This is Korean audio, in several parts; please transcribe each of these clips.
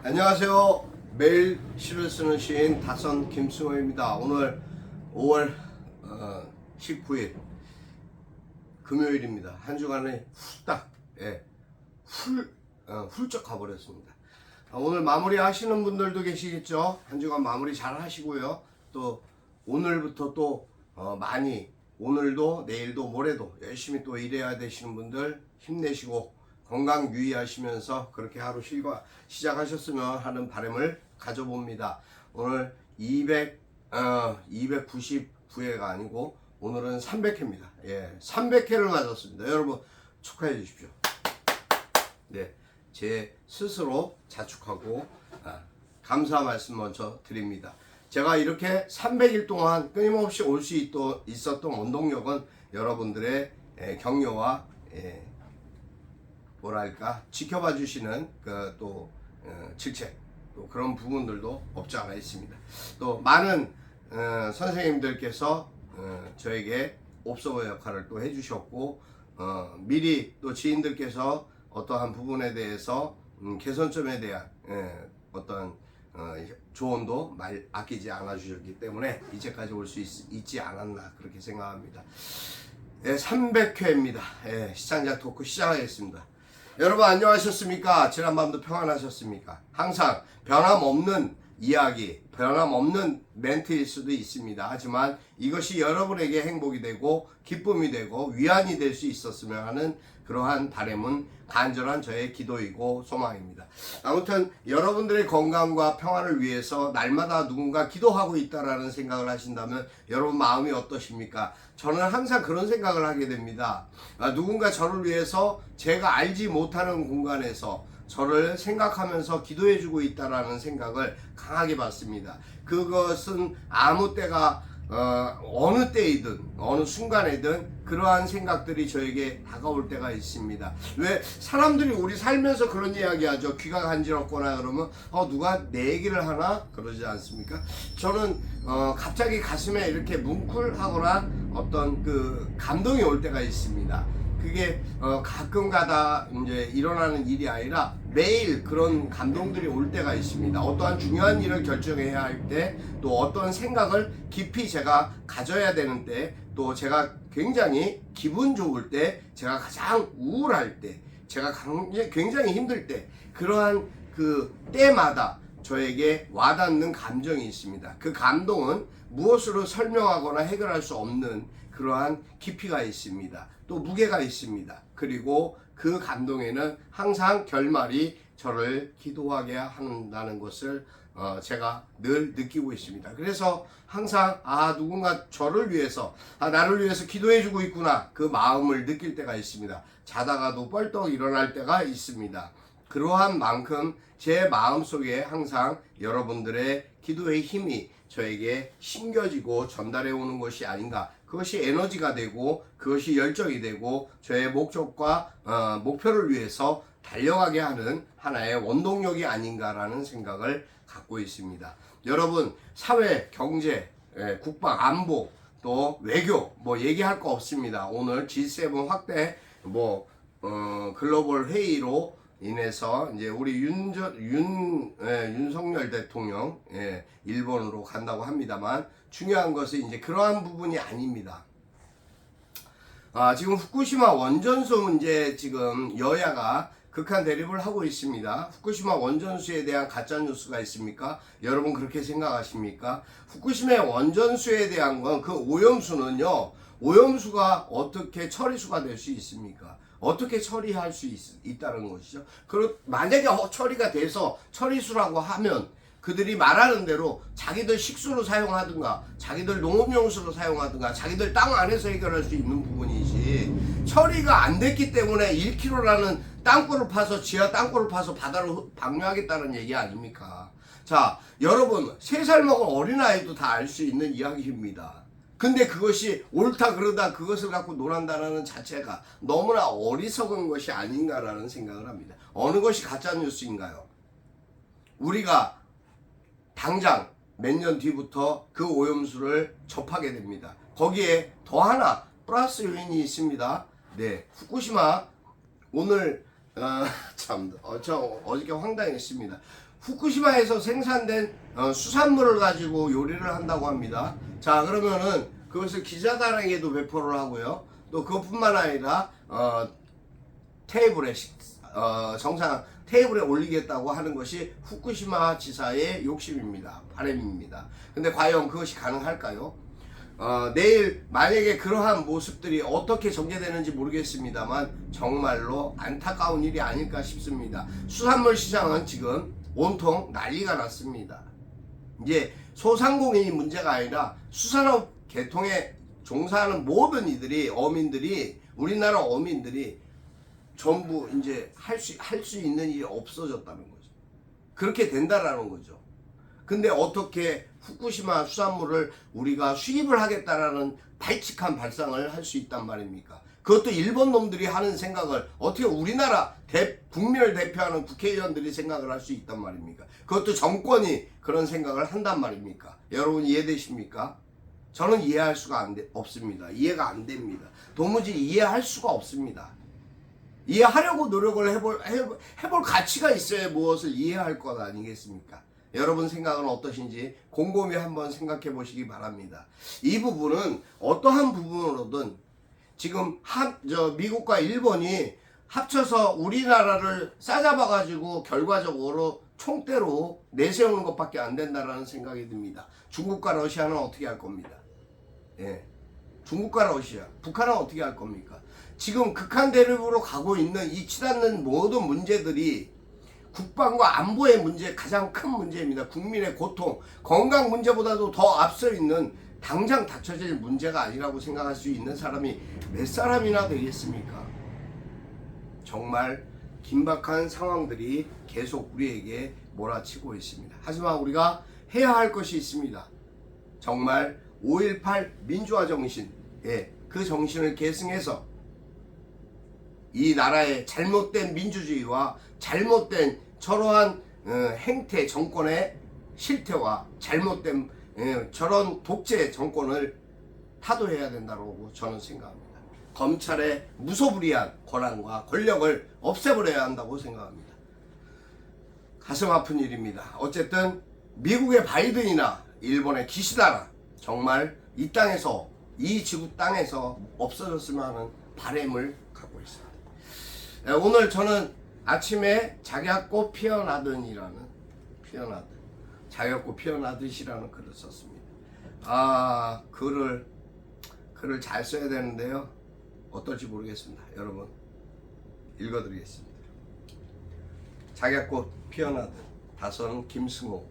안녕하세요. 매일 시를 쓰는 시인 다선 김승호입니다. 오늘 5월 19일 금요일입니다. 한 주간에 후딱 훌쩍 가버렸습니다. 오늘 마무리 하시는 분들도 계시겠죠. 한 주간 마무리 잘 하시고요. 또 오늘부터 또 많이 오늘도 내일도 모레도 열심히 또 일해야 되시는 분들 힘내시고 건강 유의하시면서 그렇게 하루 시작하셨으면 하는 바람을 가져봅니다. 오늘 299회가 아니고 오늘은 300회입니다. 300회를 맞았습니다. 여러분 축하해 주십시오. 네, 제 스스로 자축하고 감사 말씀 먼저 드립니다. 제가 이렇게 300일 동안 끊임없이 올 수 있었던 원동력은 여러분들의 격려와 뭐랄까 지켜봐 주시는 또 질책 또 그런 부분들도 없지 않아 있습니다. 또 많은 선생님들께서 저에게 옵서버 역할을 또 해주셨고 미리 또 지인들께서 어떠한 부분에 대해서 개선점에 대한 어떤 조언도 아끼지 않아 주셨기 때문에 이제까지 올 수 있지 않았나 그렇게 생각합니다. 300회입니다. 시청자 토크 시작하겠습니다. 여러분 안녕하셨습니까? 지난밤도 평안하셨습니까? 항상 변함없는 이야기, 변함없는 멘트일 수도 있습니다. 하지만 이것이 여러분에게 행복이 되고 기쁨이 되고 위안이 될 수 있었으면 하는 그러한 바람은 간절한 저의 기도이고 소망입니다. 아무튼 여러분들의 건강과 평안을 위해서 날마다 누군가 기도하고 있다라는 생각을 하신다면 여러분 마음이 어떠십니까? 저는 항상 그런 생각을 하게 됩니다. 누군가 저를 위해서 제가 알지 못하는 공간에서 저를 생각하면서 기도해주고 있다라는 생각을 강하게 받습니다. 그것은 아무 때가 어느 때이든 어느 순간에든 그러한 생각들이 저에게 다가올 때가 있습니다. 왜 사람들이 우리 살면서 그런 이야기 하죠. 귀가 간지럽거나 그러면 누가 내 얘기를 하나 그러지 않습니까? 저는 갑자기 가슴에 이렇게 뭉클하거나 어떤 그 감동이 올 때가 있습니다. 그게 가끔가다 이제 일어나는 일이 아니라 매일 그런 감동들이 올 때가 있습니다. 어떠한 중요한 일을 결정해야 할 때, 또 어떤 생각을 깊이 제가 가져야 되는 때, 또 제가 굉장히 기분 좋을 때, 제가 가장 우울할 때, 제가 굉장히 힘들 때, 그러한 그 때마다 저에게 와닿는 감정이 있습니다. 그 감동은 무엇으로 설명하거나 해결할 수 없는 그러한 깊이가 있습니다. 또 무게가 있습니다. 그리고 그 감동에는 항상 결말이 저를 기도하게 한다는 것을 제가 늘 느끼고 있습니다. 그래서 항상 누군가 저를 위해서 나를 위해서 기도해 주고 있구나 그 마음을 느낄 때가 있습니다. 자다가도 뻘떡 일어날 때가 있습니다. 그러한 만큼 제 마음속에 항상 여러분들의 기도의 힘이 저에게 심겨지고 전달해 오는 것이 아닌가. 그것이 에너지가 되고 그것이 열정이 되고 저의 목적과 목표를 위해서 달려가게 하는 하나의 원동력이 아닌가라는 생각을 갖고 있습니다. 여러분 사회, 경제, 국방, 안보 또 외교 뭐 얘기할 거 없습니다. 오늘 G7 확대 글로벌 회의로 인해서 이제 우리 윤석열 대통령 일본으로 간다고 합니다만 중요한 것은 이제 그러한 부분이 아닙니다. 지금 후쿠시마 원전수 문제 지금 여야가 극한 대립을 하고 있습니다. 후쿠시마 원전수에 대한 가짜 뉴스가 있습니까? 여러분 그렇게 생각하십니까? 후쿠시마 원전수에 대한 건 그 오염수는요. 오염수가 어떻게 처리수가 될 수 있습니까? 어떻게 처리할 수 있다는 것이죠. 만약에 처리가 돼서 처리수라고 하면 그들이 말하는 대로 자기들 식수로 사용하든가 자기들 농업용수로 사용하든가 자기들 땅 안에서 해결할 수 있는 부분이지 처리가 안 됐기 때문에 1km라는 땅굴을 파서 지하 땅굴을 파서 바다로 방류하겠다는 얘기 아닙니까? 자, 여러분 3살 먹은 어린아이도 다 알 수 있는 이야기입니다. 근데 그것이 옳다 그러다 그것을 갖고 논한다는 자체가 너무나 어리석은 것이 아닌가라는 생각을 합니다. 어느 것이 가짜뉴스인가요? 우리가 당장 몇 년 뒤부터 그 오염수를 접하게 됩니다. 거기에 더 하나 플러스 요인이 있습니다. 후쿠시마 오늘 저 어저께 황당했습니다. 후쿠시마에서 생산된 수산물을 가지고 요리를 한다고 합니다. 자, 그러면은 그것을 기자단에게도 배포를 하고요. 또 그것뿐만 아니라 테이블에 정상 테이블에 올리겠다고 하는 것이 후쿠시마 지사의 욕심입니다. 바람입니다. 근데 과연 그것이 가능할까요? 내일 만약에 그러한 모습들이 어떻게 전개되는지 모르겠습니다만 정말로 안타까운 일이 아닐까 싶습니다. 수산물 시장은 지금 온통 난리가 났습니다. 이제 소상공인이 문제가 아니라 수산업 계통에 종사하는 모든 이들이 우리나라 어민들이 전부 이제 할 수 있는 일이 없어졌다는 거죠. 그렇게 된다라는 거죠. 근데 어떻게 후쿠시마 수산물을 우리가 수입을 하겠다라는 발칙한 발상을 할 수 있단 말입니까? 그것도 일본 놈들이 하는 생각을 어떻게 우리나라 국민을 대표하는 국회의원들이 생각을 할 수 있단 말입니까? 그것도 정권이 그런 생각을 한단 말입니까? 여러분 이해되십니까? 저는 이해할 수가 없습니다. 이해가 안 됩니다. 도무지 이해할 수가 없습니다. 이해하려고 노력을 해볼 가치가 있어야 무엇을 이해할 것 아니겠습니까? 여러분 생각은 어떠신지 곰곰이 한번 생각해 보시기 바랍니다. 이 부분은 어떠한 부분으로든 지금 미국과 일본이 합쳐서 우리나라를 싸잡아 가지고 결과적으로 총대로 내세우는 것밖에 안 된다라는 생각이 듭니다. 중국과 러시아는 어떻게 할 겁니다? 예. 중국과 러시아, 북한은 어떻게 할 겁니까? 지금 극한 대립으로 가고 있는 이 치닫는 모든 문제들이 국방과 안보의 문제, 가장 큰 문제입니다. 국민의 고통, 건강 문제보다도 더 앞서 있는 당장 닥쳐질 문제가 아니라고 생각할 수 있는 사람이 몇 사람이나 되겠습니까? 정말 긴박한 상황들이 계속 우리에게 몰아치고 있습니다. 하지만 우리가 해야 할 것이 있습니다. 정말 5.18 민주화 정신, 그 정신을 계승해서 이 나라의 잘못된 민주주의와 잘못된 저러한 행태 정권의 실태와 잘못된 저런 독재 정권을 타도해야 된다고 저는 생각합니다. 검찰의 무소불위한 권한과 권력을 없애버려야 한다고 생각합니다. 가슴 아픈 일입니다. 어쨌든 미국의 바이든이나 일본의 기시다나 정말 이 땅에서, 이 지구 땅에서 없어졌으면 하는 바람을 갖고 있습니다. 오늘 저는 아침에 작약꽃 피어나듯이라는 글을 썼습니다. 글을 잘 써야 되는데요. 어떨지 모르겠습니다. 여러분 읽어드리겠습니다. 작약꽃 피어나듯 다선 김승호.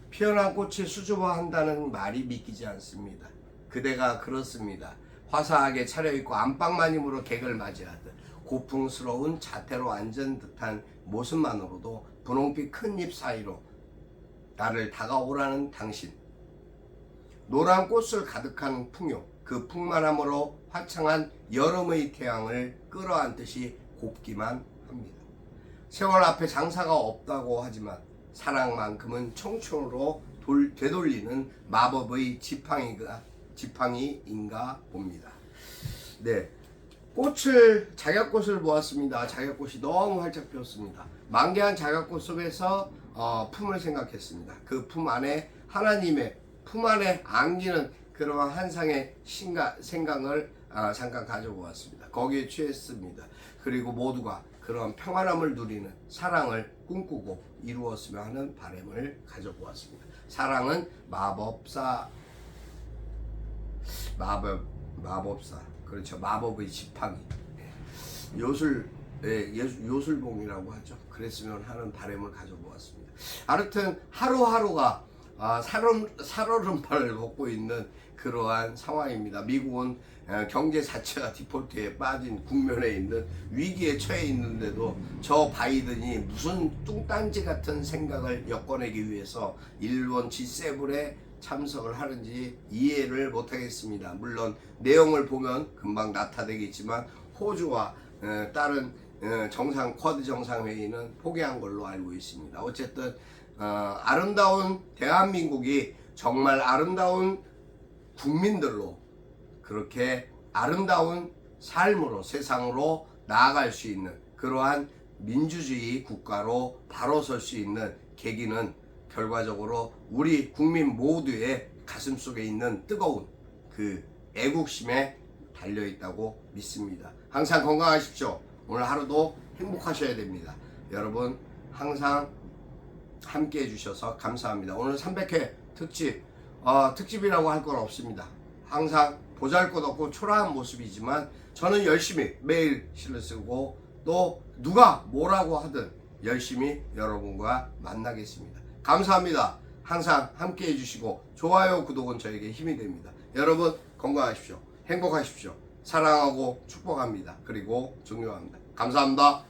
피어난 꽃이 수줍어한다는 말이 믿기지 않습니다. 그대가 그렇습니다. 화사하게 차려입고 안방마님으로 객을 맞이하듯 고풍스러운 자태로 앉은 듯한 모습만으로도 분홍빛 큰 입 사이로 나를 다가오라는 당신. 노란 꽃을 가득한 풍요, 그 풍만함으로 화창한 여름의 태양을 끌어안듯이 곱기만 합니다. 세월 앞에 장사가 없다고 하지만 사랑만큼은 청춘으로 되돌리는 마법의 지팡이인가 봅니다. 네, 작약꽃을 보았습니다. 작약꽃이 너무 활짝 피었습니다. 만개한 작약꽃 속에서 품을 생각했습니다. 그 품 안에 하나님의 품 안에 안기는 그러한 한상의 생각을 잠깐 가져보았습니다. 거기에 취했습니다. 그리고 모두가 그런 평안함을 누리는 사랑을 꿈꾸고 이루었으면 하는 바람을 가져보았습니다. 사랑은 마법사, 그렇죠. 마법의 지팡이, 요술봉이라고 하죠. 그랬으면 하는 바람을 가져보았습니다. 아무튼 하루하루가 살얼음판을 걷고 있는 그러한 상황입니다. 미국은 경제 자체가 디폴트에 빠진 국면에 있는 위기에 처해 있는데도 저 바이든이 무슨 뚱딴지 같은 생각을 엮어내기 위해서 일본 G7에 참석을 하는지 이해를 못하겠습니다. 물론 내용을 보면 금방 나타내겠지만 호주와 다른 쿼드 정상회의는 포기한 걸로 알고 있습니다. 어쨌든 아름다운 대한민국이 정말 아름다운 국민들로 그렇게 아름다운 삶으로 세상으로 나아갈 수 있는 그러한 민주주의 국가로 바로 설 수 있는 계기는 결과적으로 우리 국민 모두의 가슴 속에 있는 뜨거운 그 애국심에 달려 있다고 믿습니다. 항상 건강하십시오. 오늘 하루도 행복하셔야 됩니다. 여러분 항상 함께 해주셔서 감사합니다. 오늘 300회 특집 특집이라고 할 건 없습니다. 항상 보잘것없고 초라한 모습이지만 저는 열심히 매일 시를 쓰고 또 누가 뭐라고 하든 열심히 여러분과 만나겠습니다. 감사합니다. 항상 함께 해주시고 좋아요 구독은 저에게 힘이 됩니다. 여러분 건강하십시오. 행복하십시오. 사랑하고 축복합니다. 그리고 존경합니다. 감사합니다.